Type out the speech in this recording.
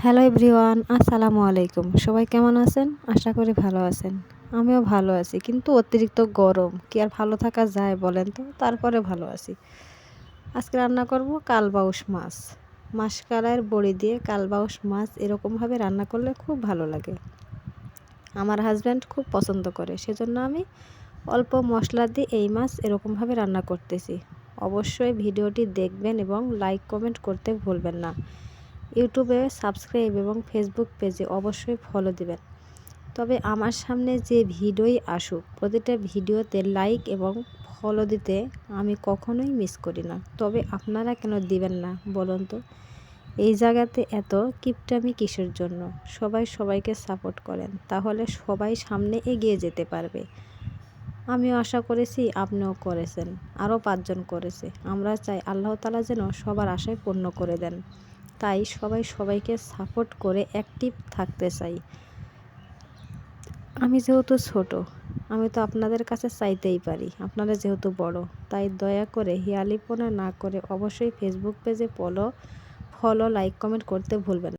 Hello everyone, আসসালামু আলাইকুম। সবাই কেমন আছেন? আশা করি ভালো আছেন। আমিও ভালো আছি, কিন্তু অতিরিক্ত গরম কি আর ভালো থাকা যায় বলেন তো? তারপরে ভালো আছি। আজকে রান্না করব কালবাউস মাছ। মাসকলাইয়ের বড়ি দিয়ে কালবাউস মাছ এরকমভাবে রান্না করলে খুব ভালো লাগে। আমার হাজব্যান্ড খুব পছন্দ করে, সেজন্য আমি অল্প মশলা দিয়ে এই মাছ এরকমভাবে রান্না করতেছি। অবশ্যই ভিডিওটি দেখবেন এবং লাইক কমেন্ট করতে ভুলবেন না। ইউটিউবে সাবস্ক্রাইব এবং ফেসবুক পেজে অবশ্যই ফলো দিবেন। তবে আমার সামনে যে ভিডিওই আসুক, প্রতিটা ভিডিওতে লাইক এবং ফলো দিতে আমি কখনোই মিস করি না। তবে আপনারা কেন দিবেন না বলুন তো? এই জায়গাতে এত কিপটামি কিসের জন্য? সবাই সবাইকে সাপোর্ট করেন, তাহলে সবাই সামনে এগিয়ে যেতে পারবে। আমিও আশা করেছি, আপনিও করেছেন, আরও 5 জন করেছে। আমরা চাই আল্লাহ তাআলা যেন সবার আশায় পূর্ণ করে দেন। তাই সবাই সবাইকে সাপোর্ট করে অ্যাক্টিভ থাকতে চাই। আমি যেহেতু ছোট, আমি তো আপনাদের কাছে চাইতেই পারি। আপনারা যেহেতু বড়, তাই দয়া করে হিয়ালিপনা না করে অবশ্যই ফেসবুক পেজে ফলো লাইক কমেন্ট করতে ভুলবেন না।